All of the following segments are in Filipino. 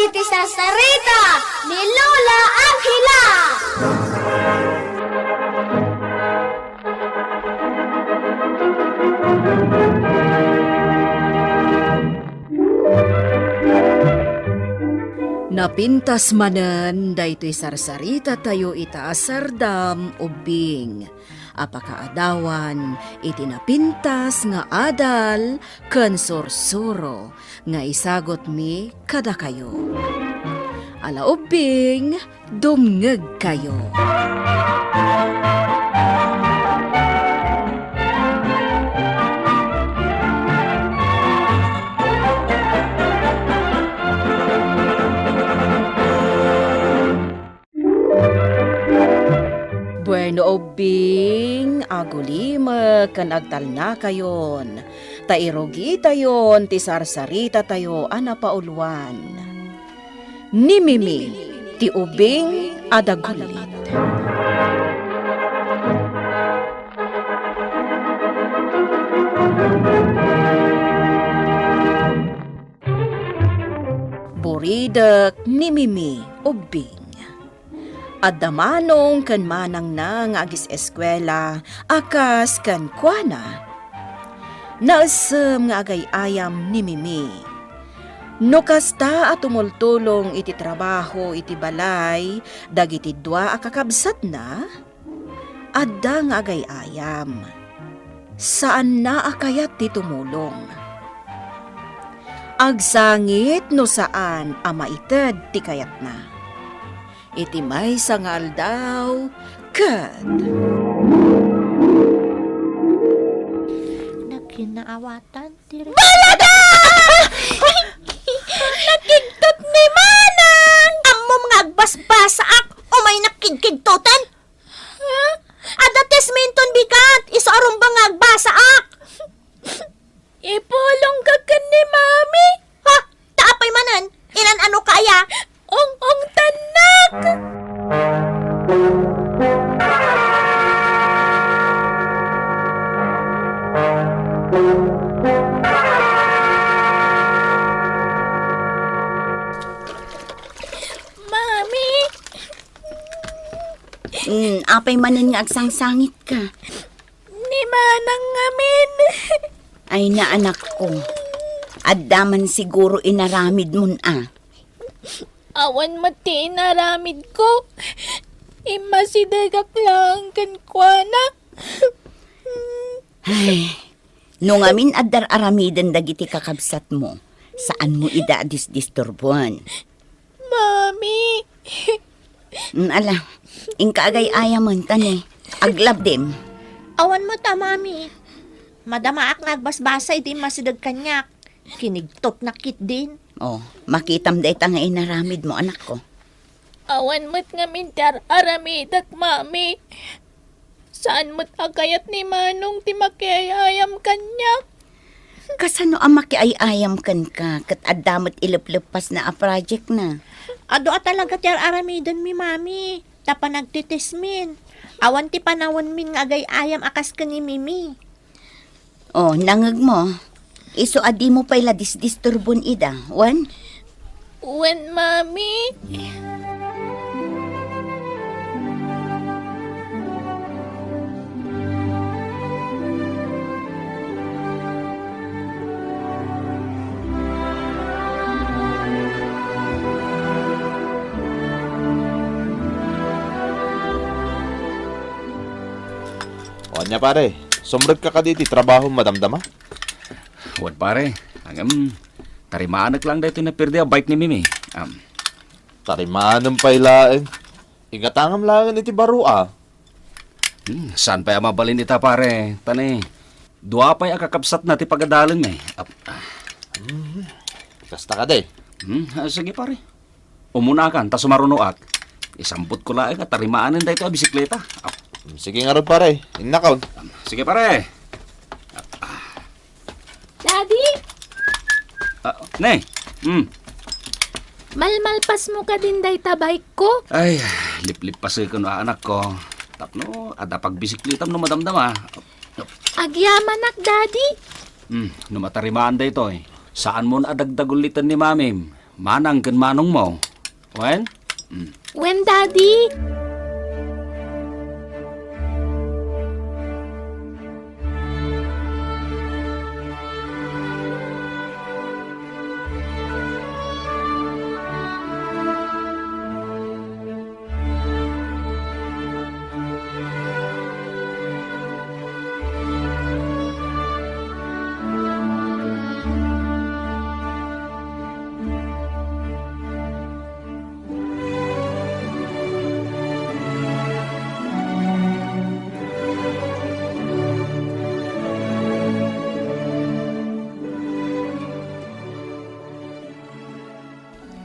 iti sarsarita ni Lola Angela. Napintas manen daytoy sarsarita tayo ita sardam ubing. Apakaadawan iti napintas nga adal ken sursuro nga isagot mi kada kayo. Ala ubing dumngeg kayo. Bueno ubing, agulima kan agtalna kayon. Tairogi tayon, ti sarsarita tayo anapauluan. Ni Mimi, ti ubing adagulit. Buridak ni Mimi, ubing. Adamanong kan manang na nga agis eskwela, akas kan kuana. Naasam nga agay ayam ni Mimi. No kasta at tumultulong iti trabaho iti balay, dagiti dua akakabsat na, adda nga agay ayam. Saan na akayat ti tumulong? Agsangit no saan amaited ti kayat na. Iti may sangal daw, kad. Nagkinaawatan, tiri. Balada! Nakigtot ni Manang! Amo mga agbasbasaak o may nakigkigtotan? Adates minton bigat, isaarong ba nga agbasaak? Ipulong ka ni Mami? Ha? Taapay manan? Ilan ano kaya? Ong tanak! Mami! Apay manan nga agsangsangit ka. Ni Manang ngamin. Ay na anak ko. Addaman siguro inaramid mun Awan mati inaramid ko. Imasidagak lang kan kuana. Ay, nung amin addar aramidan dagiti kakabsat mo, saan mo ida disturbuan? Mami! Ala, ingkaagay ayaman tani. Aglab dem. Awan mo ta, Mami. Madamaak nagbasbasay di masidag kanyak. Kinigtot na kit din. Oh, makitam day ta nga inaramid mo anak ko. Awan mo't nga mintar aramidak, Mami. Saan mo't agayat ni Manong ti makiayayam kanyak? Kasano ang makiayayam kan ka, kat addamot iluplupas na a project na. Ado talaga ti aramidan mi, Mami. Tapa nagtitismin. Awan ti panawon min nga agay-ayam akas ka ni Mimi. Oh, nangag mo. Iso adi mo pala disturbon ida, wan? When, Mami? O anya pare, sumrag ka diti, trabaho madamdama? Huwag pare, tarimanak lang dito na pirde ang bike ni Mimi. Tarimanong pailain. Ingatangam lang iti barua. Saan pa mabalin ita pare? Tani, dua pa'y akakapsat na ti pagadalan eh. Kasta ka de. Sige pare. Umunakan, ta sumarunoak. Isamput ko lang at tarimaanin dito ang bisikleta. Sige nga rin pare, innakaw. Sige pare. Daddy, Ne, malmalpas mo ka din day tabay ko. ay, lip-lip pa ko na anak ko. Tapno, ada pagbisikleta no madamdama. Agyaman ak, Daddy. Numatarimaan da ito eh. Saan mo na adagdagulitan ni Mami? Manang kan manong mo. Wen? When, Daddy?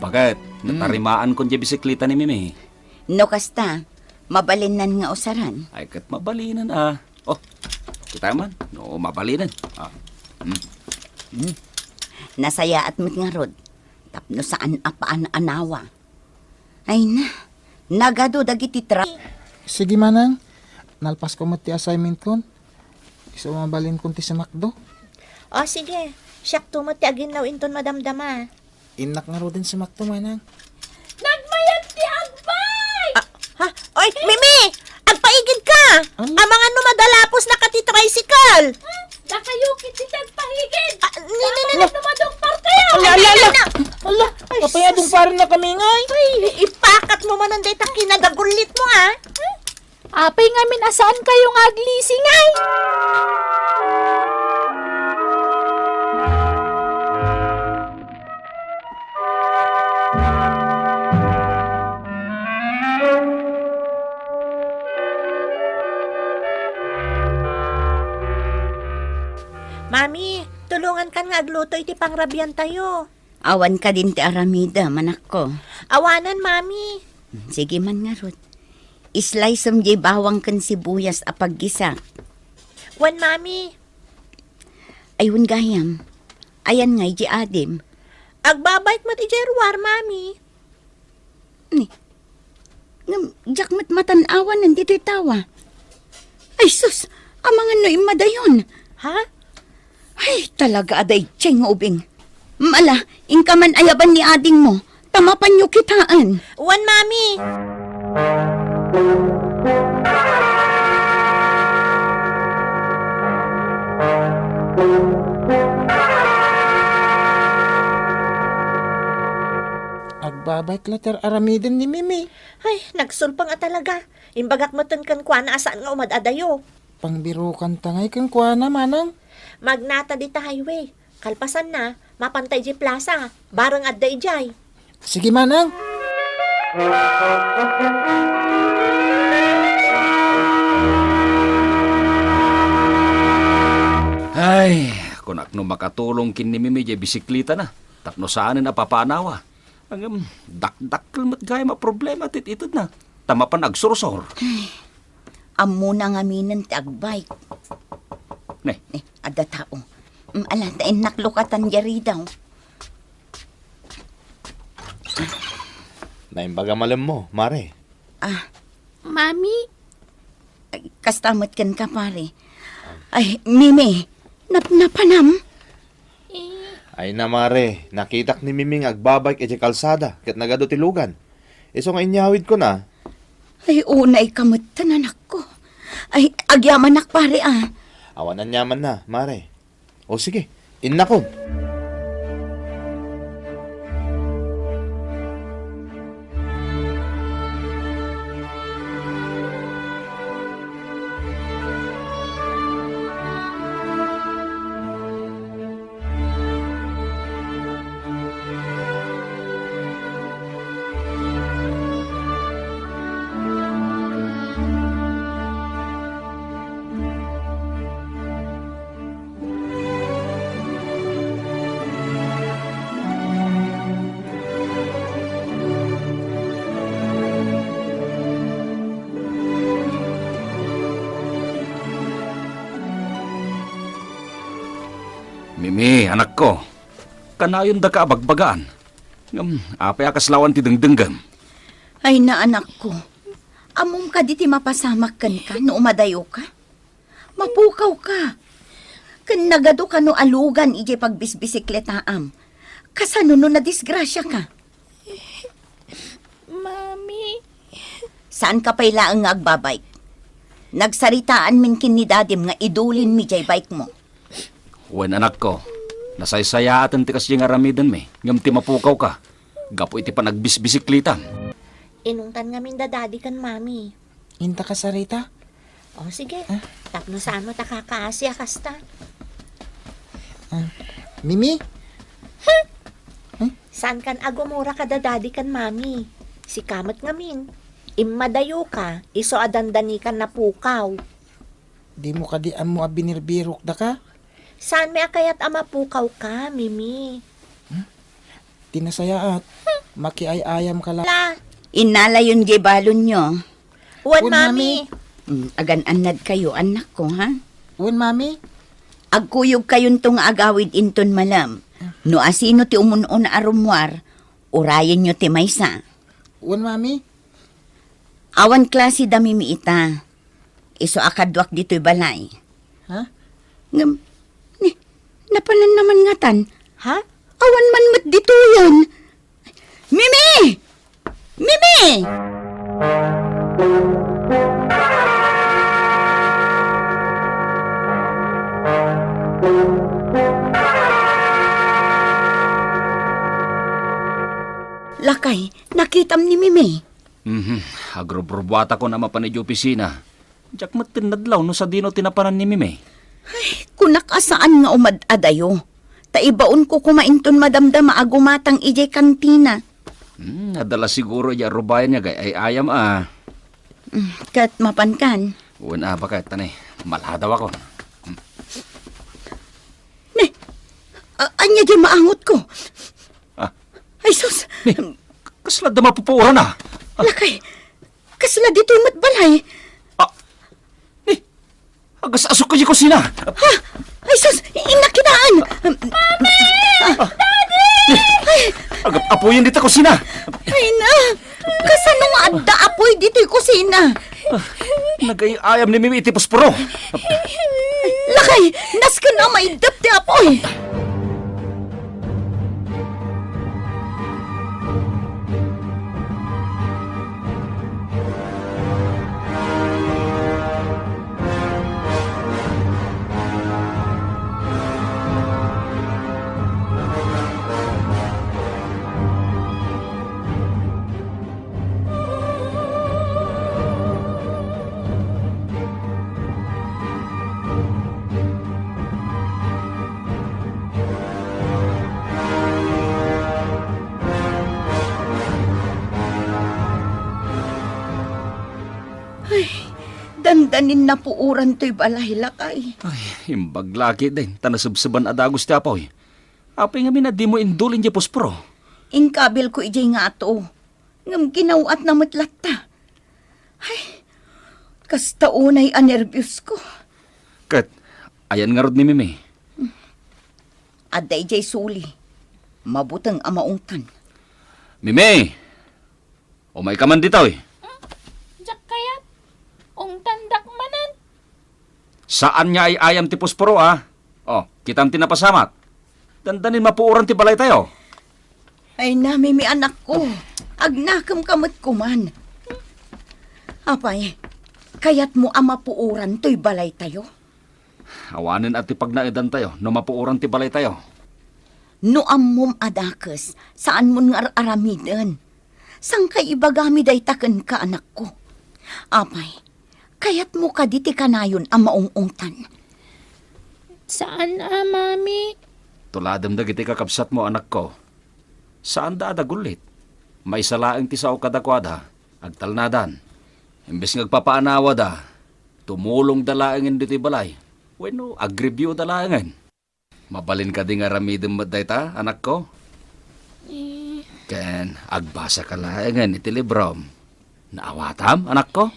Bakit? Natarimaan ko dyan bisikleta ni Mimi. No kasta, mabalinan nga usaran. Ay, kat mabalinan ah. Oh, kita man. No, mabalinan. Ah. Nasaya at mit nga rod. Tapno saan apaan anawa. Ay na, nagado dagiti tra. Sige manang, nalpas ko mo ti assignment kon. Iso mabalin kon ti sa McDo. O sige, siyak tumati agin law inton madamdama. Inak nga ro din sa McDo manang. Nagmayat ti Agbay! Ha? Oy, Mimi! Agpaigid ka! Ano? Ang mga numadalapos na kati tricycle! Da kayo kiti tagpahigid! Nini! Namadong kayo! Ala, kapayadong parin na kami ngay. Ay, ipakat mo man ang data kinagagulit mo ha! Apay ngamin asaan kayo nga aglisingay? Mami, tulungan kan nga agluto iti pangrabian tayo. Awan ka din ti Aramida, manak ko. Awanan, Mami. Sige man nga rod. Islice jay bawang kan sibuyas apaggisa. Wan, Mami. Ayun gayam. Ayan ngay di adim. Agbabait mo ti Jerwar, Mami. Ni. Jak matanawan nandito tawa. Ay sus, amangan no imadayon. Ha? Ay, talaga aday, tiyeng ubing. Mala, ingka man ayaban ni ading mo. Tamapan niyo kitaan. Wan, Mami. Agbabait later aramiden ni Mimi. Ay, nagsulpang nga talaga. Imbagak matan kan kwa na asaan nga umadadayo. Pangbirukan tangay kang kuha na manang. Magnata dita highway. Kalpasan na, mapantay di plaza. Barang adda ijay. Sige manang. Ay, kung akno makatulong kin ni Mimi dyan bisikleta na. Takno saan na papanawa. Ang dakdakkel mat gaya problema tit itod na. Tama pa nagsursor. Amo na nga minan ti agbay. Ne, Ada tao. Ala, tain naklukatan yari daw. Naimbaga malam mo, Mare. Mami, Ay, kastamot kan ka pare. Ay, Mimi, napanam. Ay na, Mare. Nakitak ni Miming agbabike iti kalsada ket nagado ti lugan. Iso nga inyawid ko na. Ay, unay kamot tanan ako. Ay, agyaman nak pare ah. Awanan yaman na, Mare. O sige, innakon. Mimi, anak ko. Kanayon da ka abagbagaan. Apay akaslawan ti dengdenggam. Ay na anak ko. Amom ka di ti mapasamak kan ka no umadayo ka. Mapukaw ka. Kan nagado ka no alugan ije pagbisbisikletaam. Kasano no na disgrasya ka? Mami, Saan ka pailaang nga agbabike? Nagsaritaan min kin ni dadim nga idulin mi jay bike mo. Wen anak ko, nasaysaya atan ti kasi nga ramidan me. Ngam ti mapukaw ka. Gapo iti pa nagbisbisiklita. Inungtan nga min dadadi kan mami. Inta ka sarita? O sige, tapno saan mo takakaasya kasta. Mimi? Saan kan agumura ka dadadi kan mami? Si kamat nga min. Immadayo ka, iso adandani kan napukaw. Di mo ka di mo abinirbirok da ka? Saan may akayat amapukaw ka, Mimi? Tinasayaat. Makiayayam ka lang. La, Inala yun jay balon nyo. uwan Uwan, mami. Agan-anad kayo, anak ko, ha? Uwan, mami? Agkuyog kayon tong agawid inton malam. No asino ti umunon na arumwar, urayan nyo ti maysa. Uwan, mami? Awan klase dami mi ita. Iso akadwak dito'y balay. Ha? Ngam, napanan naman nga tan. Ha? Awan man mat dito yan. Mimi! Mimi! Lakay, nakitam ni Mimi. Agrobrobata ko na mapanidyo opisina. Diyak matinadlaw no sa dino tinapanan ni Mime. Kunak asaan nga umad-adayo. Taibaon ko kumainton madamdama agumatang ijay kantina. Nadala siguro iya rubayan niya gay ay ayam Kat mapankan. Una ba kahit tanay, malhadaw ako. Anya di maangot ko. Ah. Ay sus, Kasla da mapupuuran na. lakay. Kasla dito'y matbalay. Agas asok ko kusina. Ay sus, inakinaan. Agap apoyin dito kusina. Ay na, kasano nga adda apoy dito'y kusina. Nagay ayam ni Mimi iti posporo. Lakay, nas ka na maidap ti apoy. Dandanin na puuran to'y balay lakay. Ay, imbag laki din. Tanasubsuban adagos ti apoy. Apay nga di mo indulin di posporo. Ingkabil ko ijay nga ato. Ngam ginawat na matlatta. Ay, kasta unay anervyos ko. Kat, ayan nga rod ni Mimi. Adda ijay suli. Mabutang amaungtan. Mimi! Umay ka man dito eh. jak kayat. Ong tandak manan. Saan niya ay ayam ti posporo Oh, kitam tinapasamat. Dandanin mapuuran ti balay tayo. Ay na, Mimi anak ko. Agnakam kamot kuman. Apay, kayat mo ama puuran to'y balay tayo. Awanin at ti pagnaidan tayo, no mapuuran ti balay tayo. No ammom adakes, saan mo nga aramidan? Sang kay ibagami day taken ka anak ko. Apay, kayat mo ka diti kanayon ang maungungtan. Saan mami? Tuladam dagiti kakabsat mo anak ko. Saan da adagulit? May salaang ti sao kadakwada, agtalnadan. Imbes ngagpapaanawa da, tumulong dalaangin diti balay. Bueno, agribyo dalaangin. Mabalin ka di nga ramidin mo ta, anak ko? Ken, agbasa ka laangan iti librom. Naawatam, anak ko?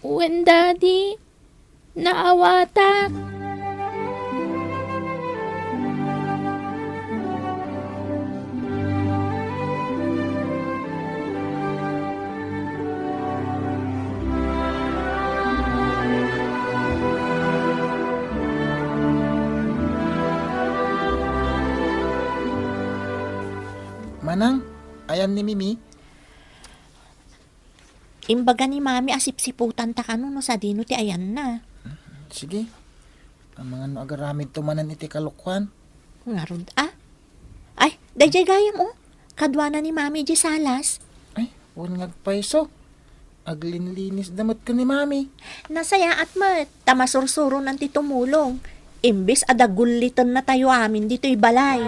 When daddy, naawata. Manang, ayan ni Mimi. Imbaga ni mami asip-siputan ta kano no sa dino ti ayan na. Sige. Ang mga no agaramid tumanan iti kalukwan. Ngarod Ay, dayjay gayam Kadwana ni mami di salas. Ay, huwag ngagpaiso. Aglinlinis damot ka ni Mami. Nasaya at mat, tamasursuro ng titumulong. Imbis adagulitan na tayo amin dito'y balay.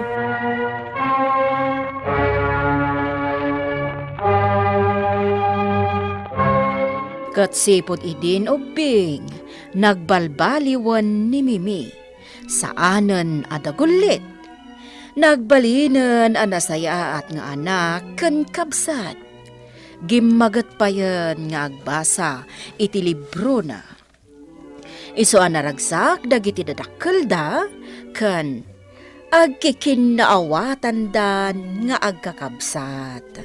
Katsipod idin ubing, nagbalbaliwan ni Mimi, saanen adagulit. Nagbalinan anasaya at nga anak ken kabsat. Gimagat pa yan nga agbasa iti libro na. Iso anaragsak dagiti dadakkel da ken agkikinaawatan dan nga agkakabsat.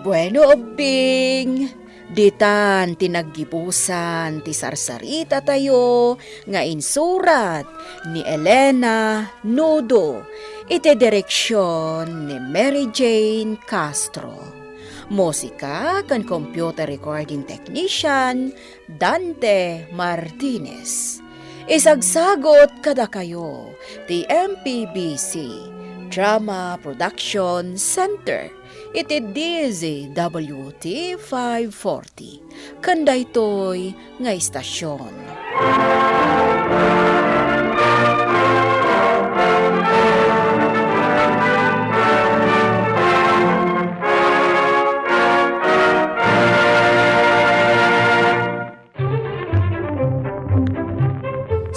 Bueno ubing, ditan tinaggibusan ti sarsarita tayo nga insurat ni Elena Nudo iti direksyon ni Mary Jane Castro. Musika kan computer recording technician Dante Martinez. Isagsagot kada kayo ti MPBC Drama Production Center iti DZWT 540 kanda ito'y nga istasyon.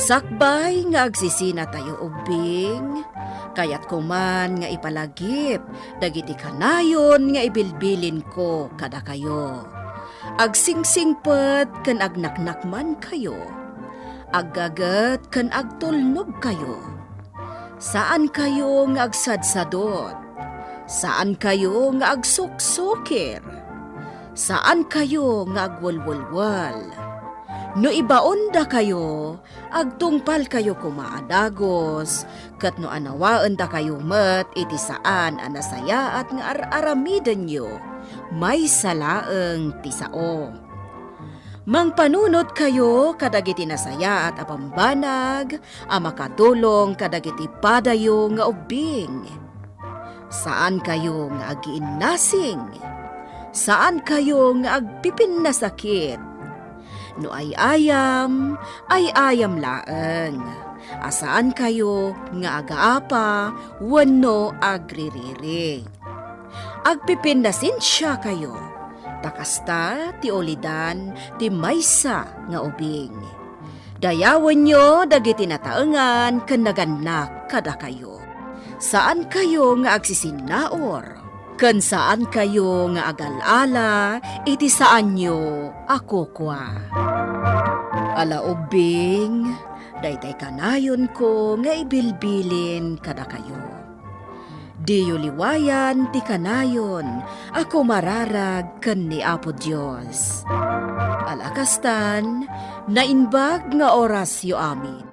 Sakbay nga agsisina tayo ubing, kayat kuman nga ipalagip, dagiti kanayon nga ibilbilin ko kada kayo. Agsingsingpet ken agnaknakman kayo, aggagat ken agtulnog kayo. Saan kayo nga agsadsadot? Saan kayo nga agsuksukir? Saan kayo nga agwalwalwal? No ibaon da kayo, agtungpal kayo kumaadagos, kat no anawaan da kayo met iti saan anasaya at nga aramidan nyo, may salaeng tisao. Mangpanunot kayo kadagiti nasaya at apambanag, makatulong kadagiti padayo nga ubing. Saan kayo nga agiinnasing? Saan kayo nga agpipin na sakit? No ay ayam laeng. Asaan kayo nga agaapa, wano agririri. Agpipindasin siya kayo. Takasta ti olidan ti maysa nga ubing. Dayawan nyo dagiti nataengan ken naganak kada kayo. Saan kayo nga agsisinaor? Ken saan kayo nga agalala, iti saan nyo ako kwa. Ala ubing, daytay kanayon ko nga ibilbilin kada kayo. Diyo liwayan ti kanayon, ako mararag ken ni Apo Dios. Alakastan, nainbag nga oras yo amin.